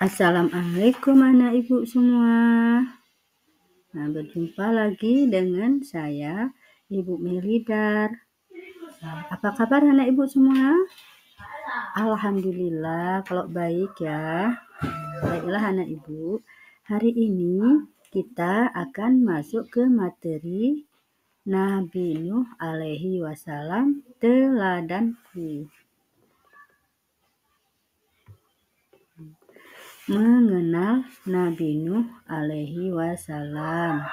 Assalamualaikum anak ibu semua. Nah, berjumpa lagi dengan saya, Ibu Melidar. Apa kabar anak ibu semua? Alhamdulillah kalau baik ya. Baiklah anak ibu, hari ini kita akan masuk ke materi Nabi Nuh alaihi wasallam teladanku. Mengenal Nabi Nuh alaihi wasallam.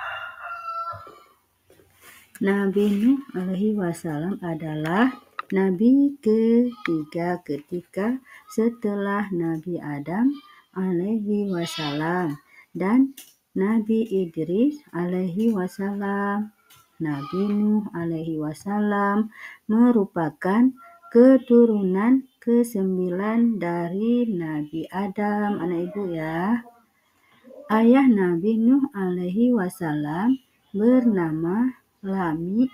Nabi Nuh alaihi wasallam adalah nabi ketiga ketika setelah Nabi Adam alaihi wasallam dan Nabi Idris alaihi wasallam. Nabi Nuh alaihi wasallam merupakan keturunan ke-9 dari Nabi Adam, anak ibu ya. Ayah Nabi Nuh alaihi wasallam bernama Lami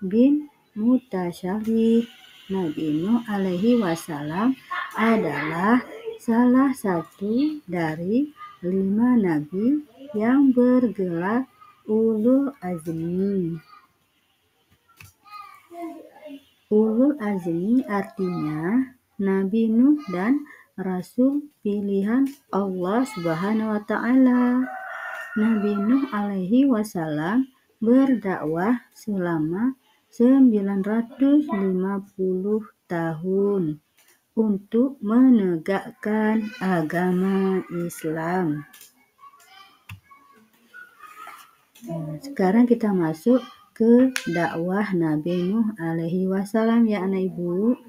bin Mutasyabih. Nabi Nuh alaihi wasallam adalah salah satu dari 5 nabi yang bergelar Ulul Azmi. Ulul Azmi artinya Nabi Nuh dan Rasul pilihan Allah Subhanahu wa Ta'ala. Nabi Nuh alaihi wasallam berdakwah selama 950 tahun untuk menegakkan agama Islam. Sekarang kita masuk ke dakwah Nabi Nuh alaihi wasallam ya anak ibu.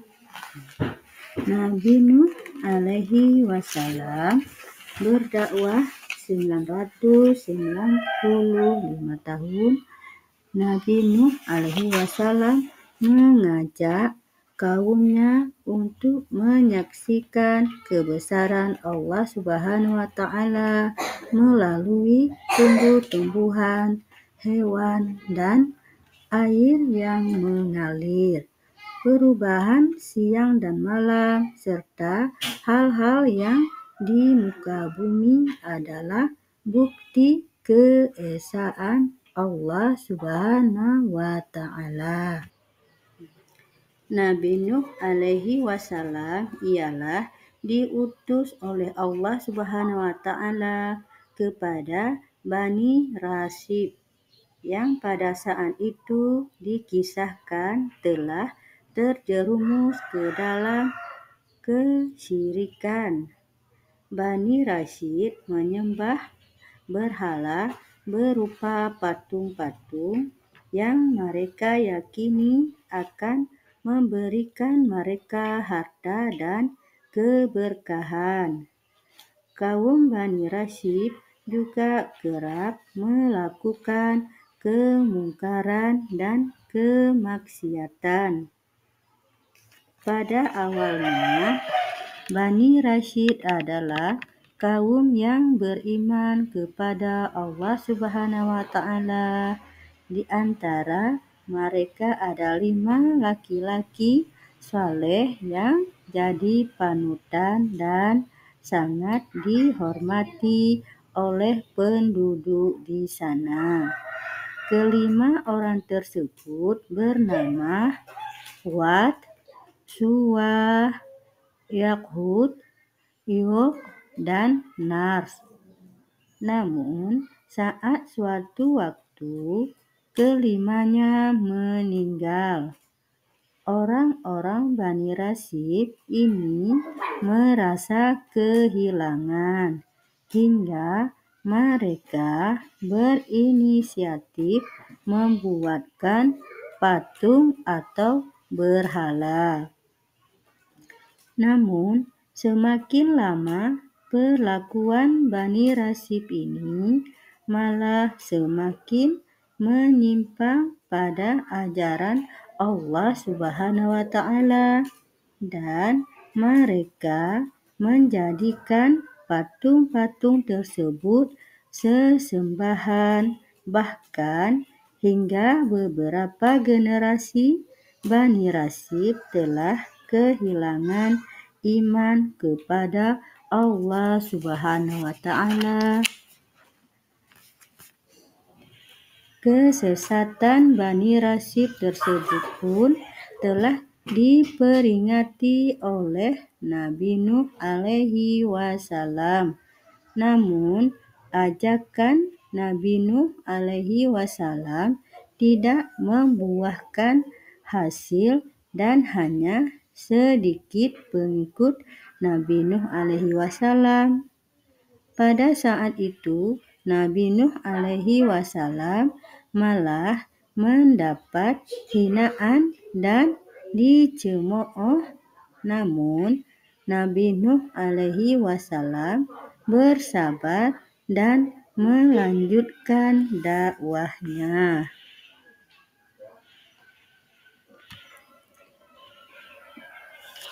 Nabi Nuh alaihi wasallam berdakwah 995 tahun. Nabi Nuh alaihi wasallam mengajak kaumnya untuk menyaksikan kebesaran Allah Subhanahu wa Ta'ala melalui tumbuh-tumbuhan, hewan, dan air yang mengalir, perubahan siang dan malam, serta hal-hal yang di muka bumi adalah bukti keesaan Allah Subhanahu wa Ta'ala. Nabi Nuh alaihi wasallam ialah diutus oleh Allah Subhanahu wa Ta'ala kepada Bani Rasib yang pada saat itu dikisahkan telah terjerumus ke dalam kesyirikan. Bani Rasyid menyembah berhala berupa patung-patung yang mereka yakini akan memberikan mereka harta dan keberkahan. Kaum Bani Rasyid juga kerap melakukan kemungkaran dan kemaksiatan. Pada awalnya, Bani Rasyid adalah kaum yang beriman kepada Allah Subhanahu wa Ta'ala. Di antara mereka ada 5 laki-laki saleh yang jadi panutan dan sangat dihormati oleh penduduk di sana. Kelima orang tersebut bernama Wad, Suwah, Yaghut, Yuq, dan Nars. Namun saat suatu waktu kelimanya meninggal. Orang-orang Bani Rasyid ini merasa kehilangan hingga mereka berinisiatif membuatkan patung atau berhala. Namun semakin lama perlakuan Bani Rasyid ini malah semakin menyimpang pada ajaran Allah Subhanahu wa Ta'ala dan mereka menjadikan patung-patung tersebut sesembahan, bahkan hingga beberapa generasi Bani Rasyid telah kehilangan iman kepada Allah Subhanahu wa Ta'ala. Kesesatan Bani Rasyid tersebut pun telah diperingati oleh Nabi Nuh alaihi wasallam. Namun, ajakan Nabi Nuh alaihi wasallam tidak membuahkan hasil dan hanya sedikit pengikut Nabi Nuh alaihi wasallam. Pada saat itu, Nabi Nuh alaihi wasallam malah mendapat hinaan dan dicemooh. Namun, Nabi Nuh alaihi wasallam bersabar dan melanjutkan dakwahnya.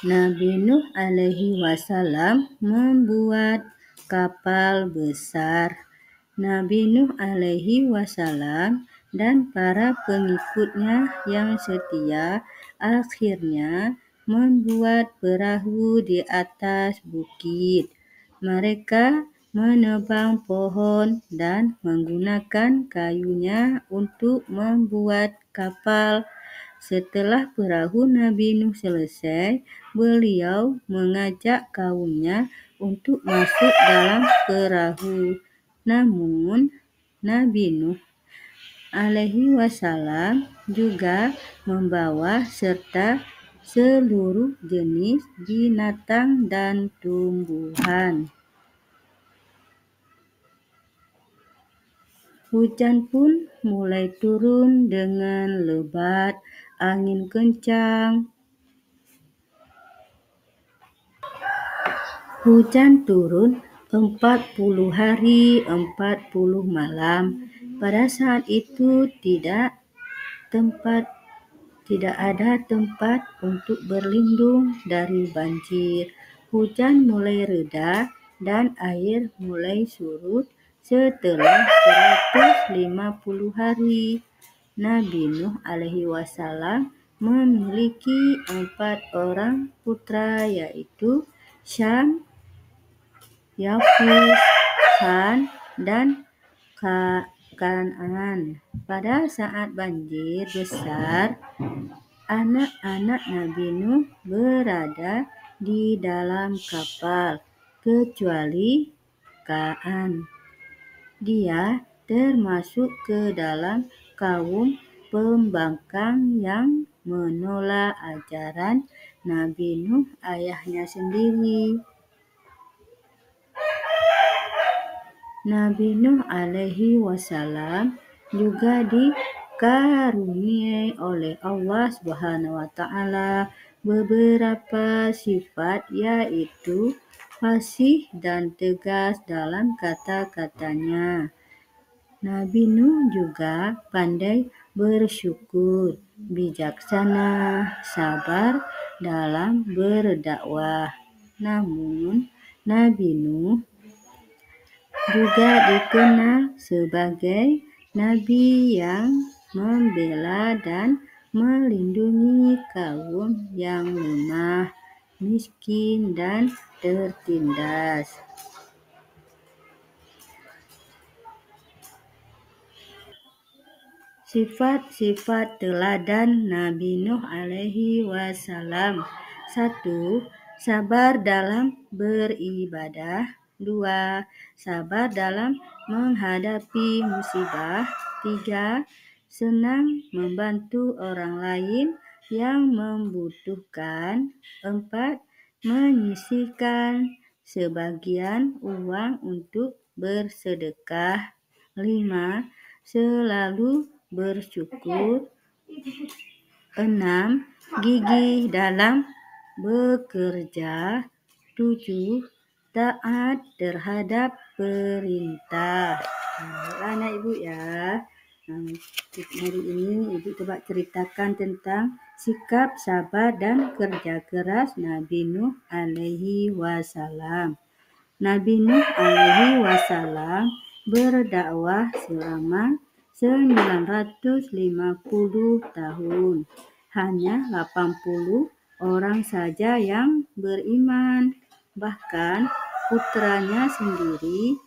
Nabi Nuh alaihi wasallam membuat kapal besar. Nabi Nuh alaihi wasallam dan para pengikutnya yang setia akhirnya membuat perahu di atas bukit. Mereka menebang pohon dan menggunakan kayunya untuk membuat kapal. Setelah perahu Nabi Nuh selesai, beliau mengajak kaumnya untuk masuk dalam perahu. Namun, Nabi Nuh alaihi wasallam juga membawa serta seluruh jenis binatang dan tumbuhan. Hujan pun mulai turun dengan lebat, angin kencang. Hujan turun 40 hari, 40 malam. Pada saat itu tidak ada tempat untuk berlindung dari banjir. Hujan mulai reda dan air mulai surut setelah 150 hari. Nabi Nuh alaihi wasallam memiliki 4 orang putra, yaitu Syam, Yafis, San, dan Kan'an. Pada saat banjir besar, anak-anak Nabi Nuh berada di dalam kapal, kecuali Kan'an. Dia termasuk ke dalam kaum pembangkang yang menolak ajaran Nabi Nuh ayahnya sendiri. Nabi Nuh alaihi wasallam juga dikaruniai oleh Allah Subhanahu wa Ta'ala beberapa sifat, yaitu fasih dan tegas dalam kata-katanya. Nabi Nuh juga pandai bersyukur, bijaksana, sabar dalam berdakwah. Namun, Nabi Nuh juga dikenal sebagai nabi yang membela dan melindungi kaum yang lemah, miskin, dan tertindas. Sifat-sifat teladan Nabi Nuh alaihi wasallam. 1. Sabar dalam beribadah. 2. Sabar dalam menghadapi musibah. 3. Senang membantu orang lain yang membutuhkan. 4. Menyisihkan sebagian uang untuk bersedekah. 5. Selalu bersyukur. 6. Gigih dalam bekerja. 7. Taat terhadap perintah. Anak Ibu ya. Hari ini Ibu coba ceritakan tentang sikap sabar dan kerja keras Nabi Nuh alaihi wasallam. Nabi Nuh alaihi wasallam berdakwah selama 950 tahun. Hanya 80 orang saja yang beriman. Bahkan putranya sendiri,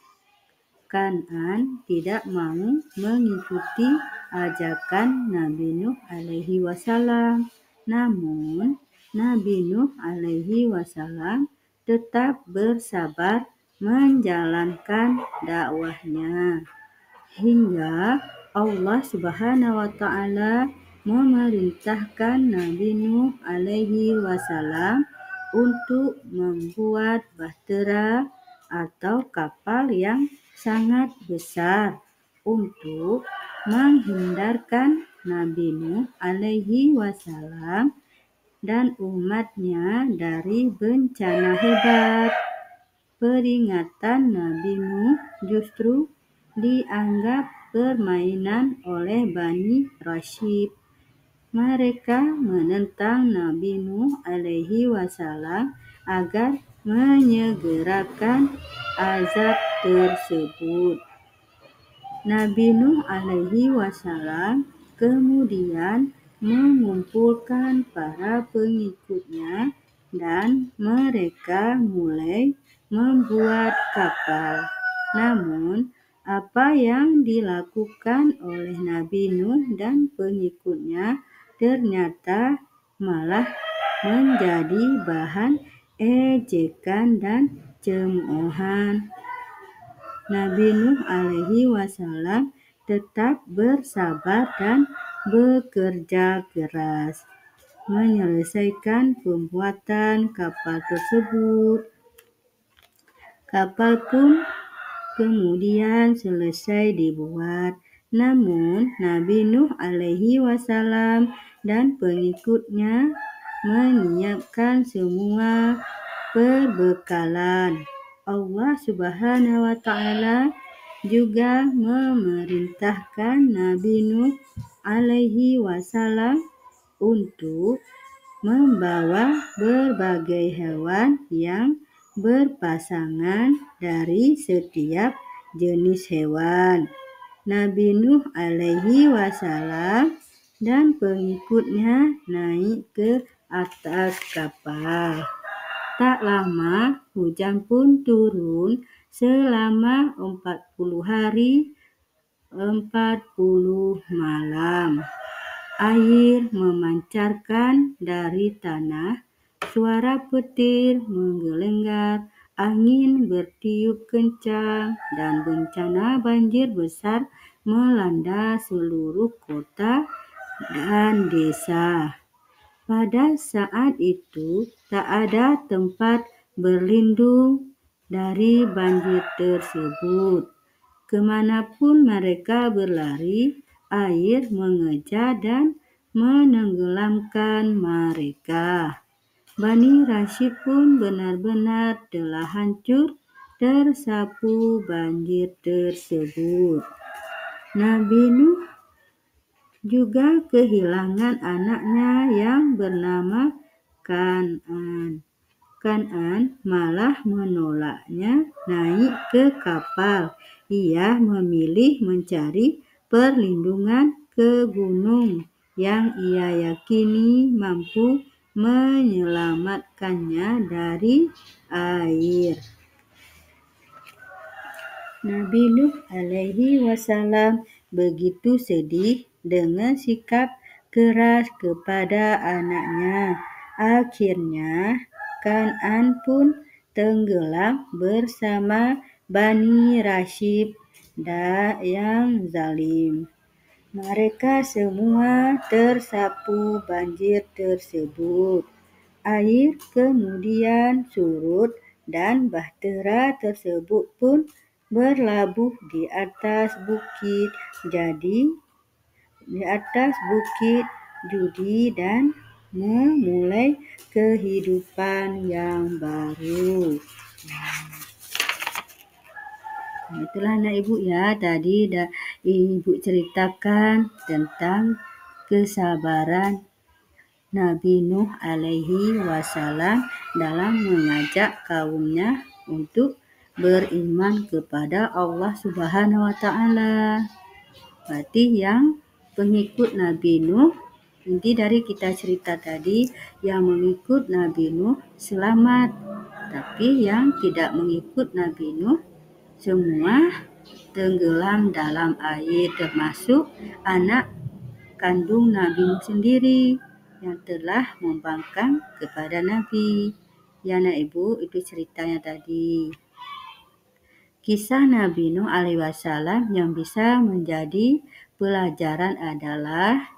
Kan'an, tidak mau mengikuti ajakan Nabi Nuh alaihi wasallam. Namun, Nabi Nuh alaihi wasallam tetap bersabar menjalankan dakwahnya hingga Allah Subhanahu wa taala memerintahkan Nabi Nuh alaihi wasallam untuk membuat bahtera atau kapal yang sangat besar untuk menghindarkan Nabi Nuh alaihi wasallam dan umatnya dari bencana hebat. Peringatan Nabi Nuh justru dianggap permainan oleh Bani Rashid. Mereka menentang Nabi Nuh alaihi wasallam agar menyegerakan azab tersebut. Nabi Nuh alaihi wasallam kemudian mengumpulkan para pengikutnya dan mereka mulai membuat kapal. Namun, apa yang dilakukan oleh Nabi Nuh dan pengikutnya ternyata malah menjadi bahan ejekan dan cemoohan. Nabi Nuh alaihi wasallam tetap bersabar dan bekerja keras menyelesaikan pembuatan kapal tersebut. Kapal pun kemudian selesai dibuat. Namun Nabi Nuh alaihi wasallam dan pengikutnya menyiapkan semua perbekalan. Allah Subhanahu wa taala juga memerintahkan Nabi Nuh alaihi wasallam untuk membawa berbagai hewan yang berpasangan dari setiap jenis hewan. Nabi Nuh alaihi wasallam dan pengikutnya naik ke atas kapal. Tak lama hujan pun turun selama 40 hari 40 malam. Air memancarkan dari tanah, suara petir menggelenggar, angin bertiup kencang, dan bencana banjir besar melanda seluruh kota dan desa. Pada saat itu, tak ada tempat berlindung dari banjir tersebut. Kemanapun mereka berlari, air mengejar dan menenggelamkan mereka. Bani Rashid pun benar-benar telah hancur tersapu banjir tersebut. Nabi Nuh juga kehilangan anaknya yang bernama Kan'an. Kan'an malah menolaknya naik ke kapal. Ia memilih mencari perlindungan ke gunung yang ia yakini mampu menyelamatkannya dari air. Nabi Nuh alaihi wasallam begitu sedih dengan sikap keras kepada anaknya. Akhirnya Kan'an pun tenggelam bersama Bani Rashid yang zalim. Mereka semua tersapu banjir tersebut. Air kemudian surut dan bahtera tersebut pun berlabuh di atas bukit Judi dan memulai kehidupan yang baru. Itulah anak ibu ya, tadi ibu ceritakan tentang kesabaran Nabi Nuh alaihi wasallam dalam mengajak kaumnya untuk beriman kepada Allah Subhanahu wa taala. Berarti yang pengikut Nabi Nuh Inti dari kita cerita tadi, yang mengikut Nabi Nuh selamat, tapi yang tidak mengikut Nabi Nuh semua tenggelam dalam air, termasuk anak kandung Nabi Nuh sendiri yang telah membangkang kepada Nabi. Ya nak Ibu, itu ceritanya tadi. Kisah Nabi Nuh alaihi wasallam yang bisa menjadi pelajaran adalah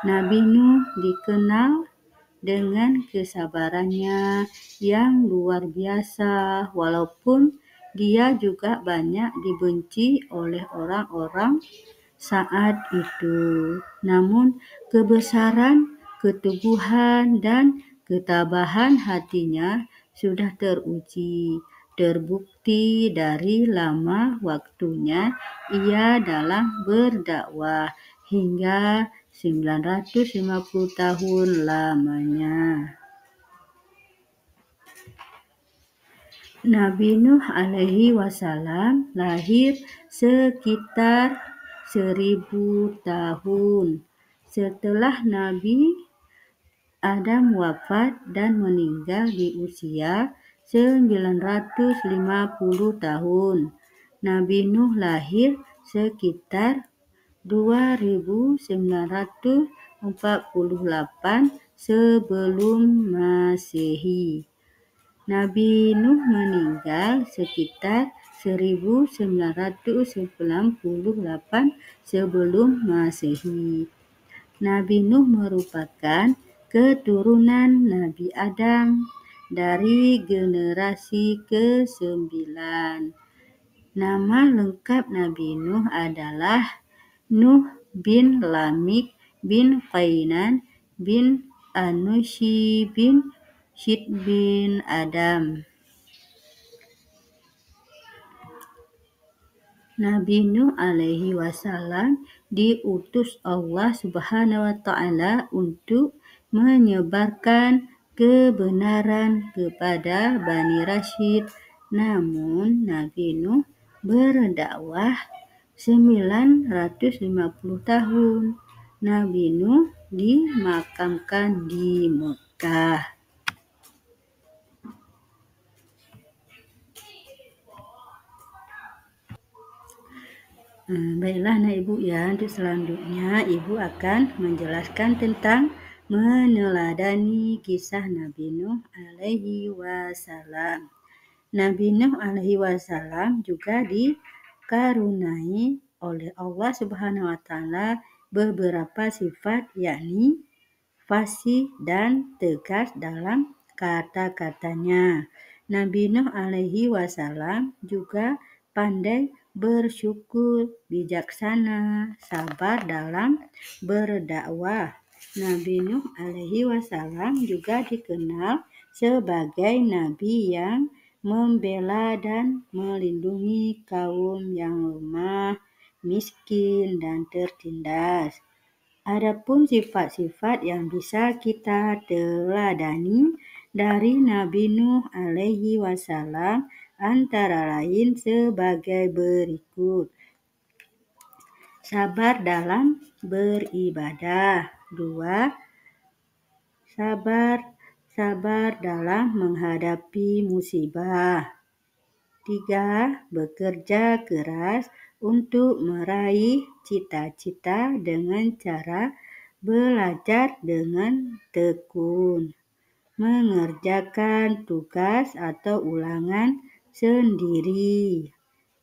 Nabi Nuh dikenal dengan kesabarannya yang luar biasa, walaupun dia juga banyak dibenci oleh orang-orang saat itu. Namun kebesaran, keteguhan, dan ketabahan hatinya sudah terbukti dari lama waktunya ia dalam berdakwah hingga 950 tahun lamanya. Nabi Nuh alaihi wasallam lahir sekitar 1000 tahun setelah Nabi Adam wafat dan meninggal di usia 950 tahun. Nabi Nuh lahir sekitar 2948 sebelum Masehi. Nabi Nuh meninggal sekitar 1998 sebelum Masehi. Nabi Nuh merupakan keturunan Nabi Adam dari generasi ke-9. Nama lengkap Nabi Nuh adalah Nuh bin Lamik bin Qainan bin Anushi bin Syed bin Adam. Nabi Nuh alaihi wasallam diutus Allah Subhanahu wa taala untuk menyebarkan kebenaran kepada Bani Rasyid. Namun Nabi Nuh berdakwah 950 tahun. Nabi Nuh dimakamkan di Mekah. Baiklah nak Ibu ya, untuk selanjutnya Ibu akan menjelaskan tentang meneladani kisah Nabi Nuh alaihi wasallam. Nabi Nuh alaihi wasallam juga dikaruniai oleh Allah Subhanahu wa taala beberapa sifat, yakni fasih dan tegas dalam kata-katanya. Nabi Nuh alaihi wasallam juga pandai bersyukur, bijaksana, sabar dalam berdakwah. Nabi Nuh alaihi wasallam juga dikenal sebagai nabi yang membela dan melindungi kaum yang lemah, miskin, dan tertindas. Adapun sifat-sifat yang bisa kita teladani dari Nabi Nuh alaihi wasallam antara lain sebagai berikut. Sabar dalam beribadah. 2. Sabar dalam menghadapi musibah. 3. Bekerja keras untuk meraih cita-cita dengan cara belajar dengan tekun, mengerjakan tugas atau ulangan sendiri,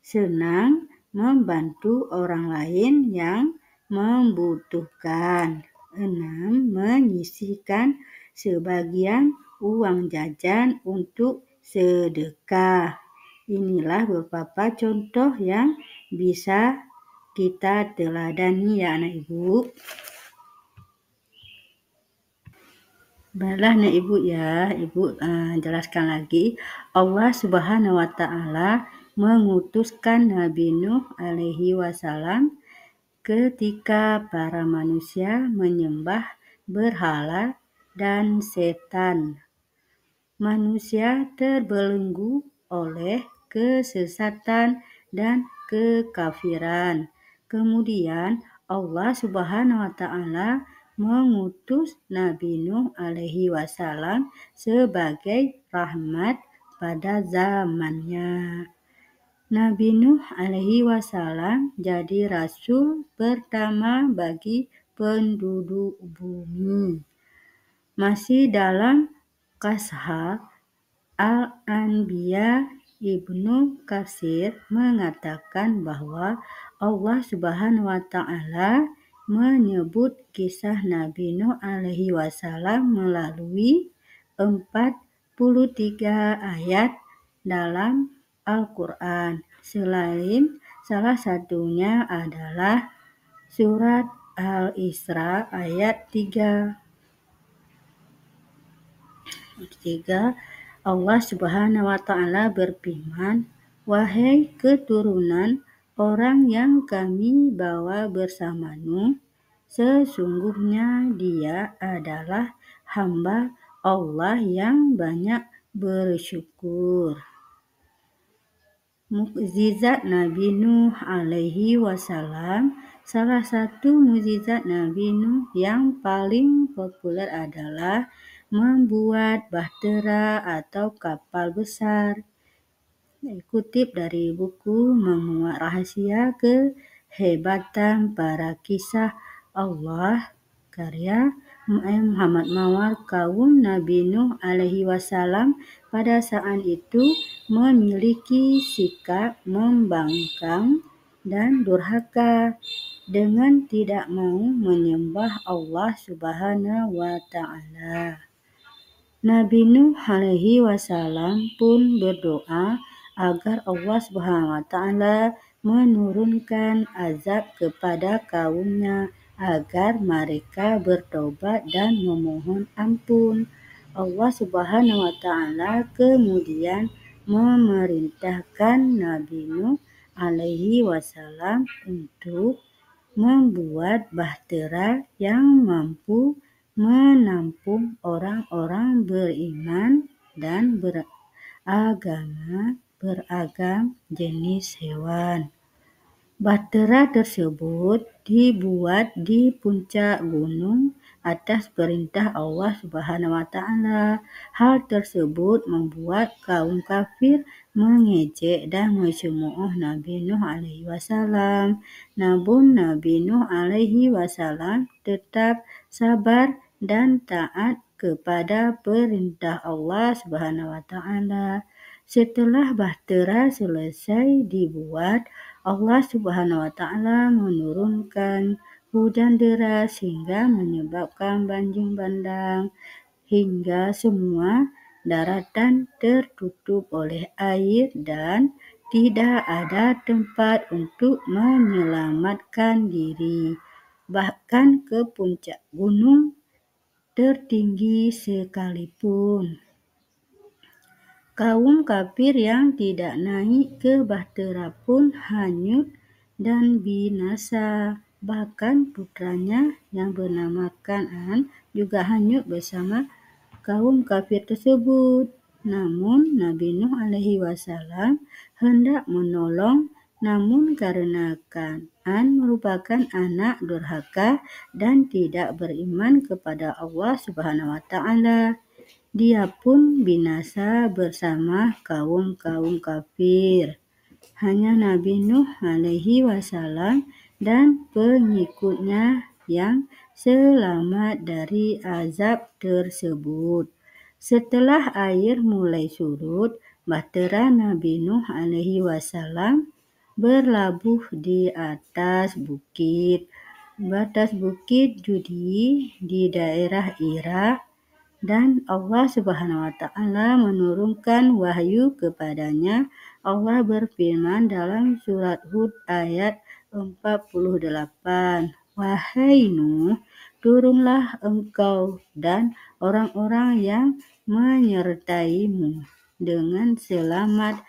senang membantu orang lain yang membutuhkan. 6. Menyisihkan sebagian uang jajan untuk sedekah. Inilah beberapa contoh yang bisa kita teladani ya anak Ibu. Baiklah anak Ibu ya, Ibu jelaskan lagi. Allah Subhanahu wa taala mengutuskan Nabi Nuh alaihi wasallam ketika para manusia menyembah berhala dan setan. Manusia terbelenggu oleh kesesatan dan kekafiran. Kemudian Allah Subhanahu wa taala mengutus Nabi Nuh alaihi wasallam sebagai rahmat pada zamannya. Nabi Nuh alaihi wasallam jadi rasul pertama bagi penduduk bumi. Masih dalam Qasas Al-Anbiya, Ibnu Katsir mengatakan bahwa Allah Subhanahu wa taala menyebut kisah Nabi Nuh alaihi wasallam melalui 43 ayat dalam Al-Quran. Salah satunya adalah surat Al-Isra ayat 3. Allah Subhanahu wa taala berfirman, "Wahai keturunan orang yang kami bawa bersama Nuh, sesungguhnya dia adalah hamba Allah yang banyak bersyukur." Mukjizat Nabi Nuh alaihi wasallam. Salah satu mukjizat Nabi Nuh yang paling populer adalah membuat bahtera atau kapal besar. Kutip dari buku Memuat Rahasia Kehebatan Para Kisah Allah, karya Muhammad Mawar. Kaum Nabi Nuh alaihi wasallam pada saat itu memiliki sikap membangkang dan durhaka dengan tidak mau menyembah Allah Subhanahu wa taala. Nabi Nuh alaihi wasallam pun berdoa agar Allah Subhanahu wa taala menurunkan azab kepada kaumnya agar mereka bertobat dan memohon ampun. Allah Subhanahu wa taala kemudian memerintahkan Nabi Nuh alaihi wasallam untuk membuat bahtera yang mampu menampung orang-orang beriman dan beragam jenis hewan. Bahtera tersebut dibuat di puncak gunung atas perintah Allah Subhanahu wa taala. Hal tersebut membuat kaum kafir mengejek dan mencemooh Nabi Nuh alaihi wasallam. Namun Nabi Nuh alaihi wasallam tetap sabar dan taat kepada perintah Allah Subhanahu wa taala. Setelah bahtera selesai dibuat, Allah Subhanahu wa taala menurunkan hujan deras hingga menyebabkan banjir bandang hingga semua daratan tertutup oleh air dan tidak ada tempat untuk menyelamatkan diri. Bahkan ke puncak gunung tertinggi sekalipun, kaum kafir yang tidak naik ke bahtera pun hanyut dan binasa. Bahkan putranya yang bernama Kan'an juga hanyut bersama kaum kafir tersebut. Namun Nabi Nuh alaihi wasallam hendak menolong, namun karena Kan'an merupakan anak durhaka dan tidak beriman kepada Allah Subhanahu wa taala, dia pun binasa bersama kaum-kaum kafir. Hanya Nabi Nuh alaihi wasallam dan pengikutnya yang selamat dari azab tersebut. Setelah air mulai surut, bahtera Nabi Nuh alaihi wasallam berlabuh di atas bukit. Batas bukit Judi di daerah Irak, dan Allah Subhanahu wa taala menurunkan wahyu kepadanya. Allah berfirman dalam surat Hud ayat 48, "Wahai Nuh, turunlah engkau dan orang-orang yang menyertaimu dengan selamat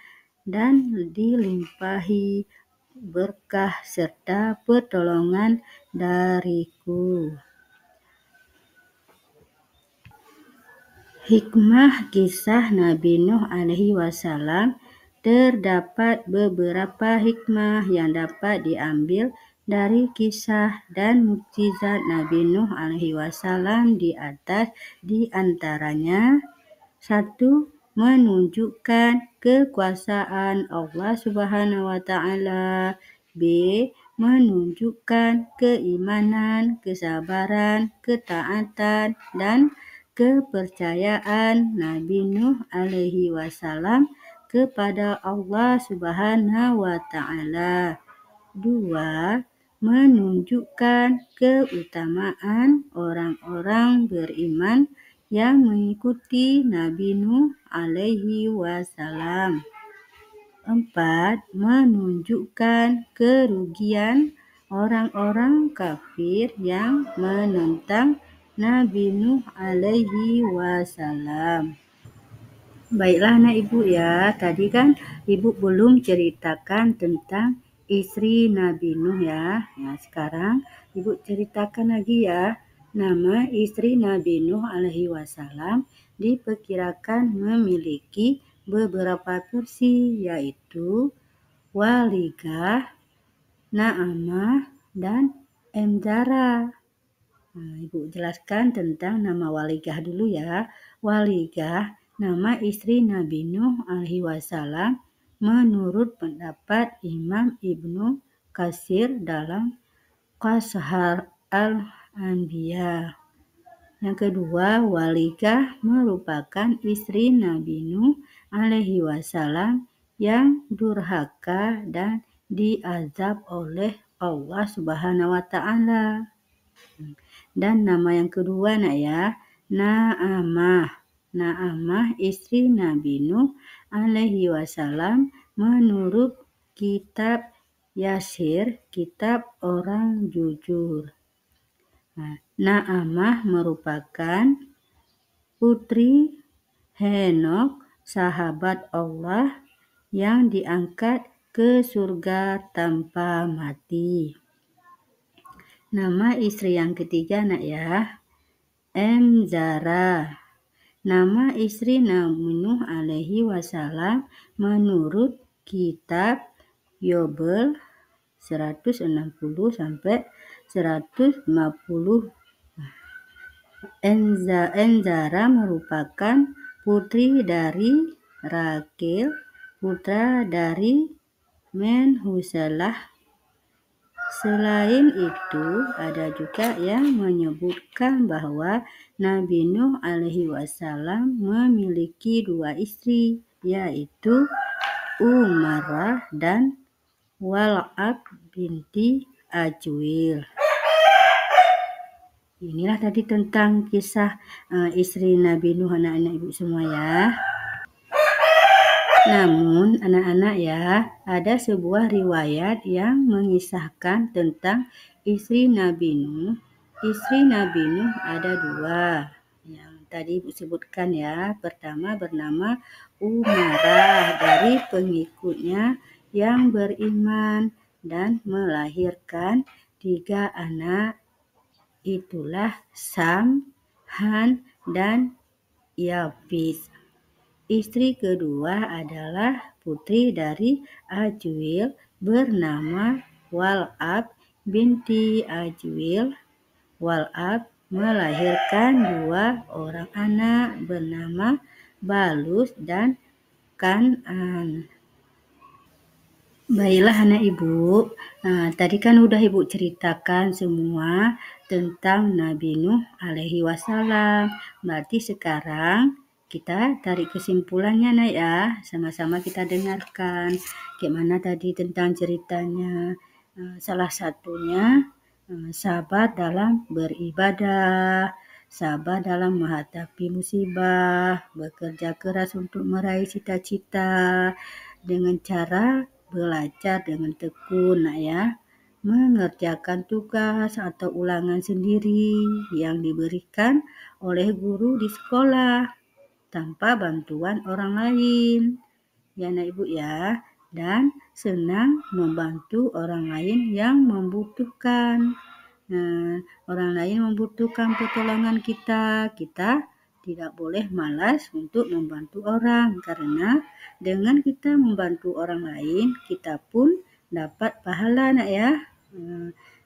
dan dilimpahi berkah serta pertolongan dariku." Hikmah kisah Nabi Nuh alaihi wasallam. Terdapat beberapa hikmah yang dapat diambil dari kisah dan mukjizat Nabi Nuh alaihi wasallam di antaranya: 1. Menunjukkan kekuasaan Allah Subhanahu wa taala. B. Menunjukkan keimanan, kesabaran, ketaatan, dan kepercayaan Nabi Nuh alaihi wasallam kepada Allah Subhanahu wa taala. 2. Menunjukkan keutamaan orang-orang beriman yang mengikuti Nabi Nuh alaihi wasallam. 4. Menunjukkan kerugian orang-orang kafir yang menentang Nabi Nuh alaihi wasallam. Baiklah anak ibu ya, tadi kan ibu belum ceritakan tentang istri Nabi Nuh ya. Nah sekarang ibu ceritakan lagi ya. Nama istri Nabi Nuh alaihi wasallam diperkirakan memiliki beberapa versi, yaitu Waligah, Naamah, dan Emzara. Nah, ibu jelaskan tentang nama Waligah dulu ya. Waligah nama istri Nabi Nuh alaihi wasallam menurut pendapat Imam Ibnu Katsir dalam Qashar al-Anbiya. Yang kedua, Waligah merupakan istri Nabi Nuh alaihi wasallam yang durhaka dan diazab oleh Allah Subhanahu wa taala. Dan nama yang kedua nak ya, Naamah. Naamah istri Nabi Nuh alaihi wasallam menurut kitab Yasir, kitab orang jujur. Naamah merupakan putri Henokh, sahabat Allah yang diangkat ke surga tanpa mati. Nama istri yang ketiga nak ya, Emzara. Nama istri Nabi Nuh alaihi wasallam menurut kitab Yobel 160 sampai 150. Emzara merupakan putri dari Rakil, putra dari Menhusalah. Selain itu, ada juga yang menyebutkan bahwa Nabi Nuh alaihi wasallam memiliki 2 istri, yaitu Umarah dan Wal'ab binti Ajwil. Inilah tadi tentang kisah istri Nabi Nuh, anak-anak ibu semua ya. Namun anak-anak ya, ada sebuah riwayat yang mengisahkan tentang istri Nabi Nuh. Istri Nabi Nuh ada 2. Yang tadi ibu sebutkan ya. Pertama bernama Umarah, dari pengikutnya yang beriman dan melahirkan 3 anak. Itulah Sam, Han, dan Yafis. Istri kedua adalah putri dari Ajwil bernama Wal'ab binti Ajwil. Wal'ab melahirkan 2 orang anak bernama Balus dan Kan'an. Baiklah anak ibu, tadi kan udah ibu ceritakan semua tentang Nabi Nuh alaihi wasallam. Berarti sekarang kita tarik kesimpulannya nak ya, sama-sama kita dengarkan. Gimana tadi tentang ceritanya. Salah satunya sabar dalam beribadah, sabar dalam menghadapi musibah, bekerja keras untuk meraih cita-cita dengan cara belajar dengan tekun nak ya, mengerjakan tugas atau ulangan sendiri yang diberikan oleh guru di sekolah tanpa bantuan orang lain ya nak ibu ya, dan senang membantu orang lain yang membutuhkan. Orang lain membutuhkan pertolongan kita tidak boleh malas untuk membantu orang, karena dengan kita membantu orang lain, kita pun dapat pahala nak ya.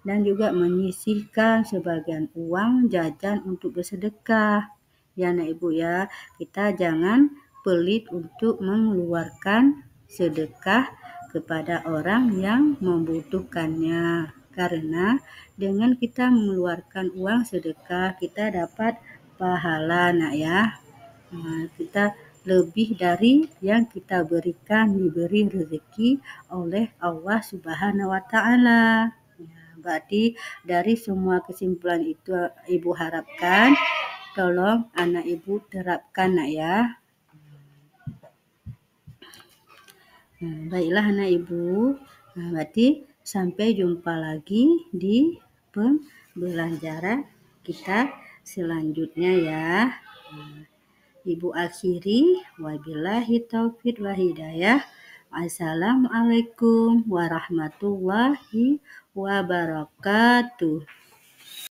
Dan juga menyisihkan sebagian uang jajan untuk bersedekah. Ya anak ibu ya, kita jangan pelit untuk mengeluarkan sedekah kepada orang yang membutuhkannya. Karena dengan kita mengeluarkan uang sedekah, kita dapat pahala nak ya. Kita lebih dari yang kita berikan, diberi rezeki oleh Allah Subhanahu wa Ta'ala. Berarti dari semua kesimpulan itu ibu harapkan tolong anak ibu terapkan nak ya. Baiklah anak ibu, berarti sampai jumpa lagi di pembelajaran kita selanjutnya ya. Ibu akhiri, wabillahi taufiq wa hidayah. Assalamualaikum warahmatullahi wabarakatuh.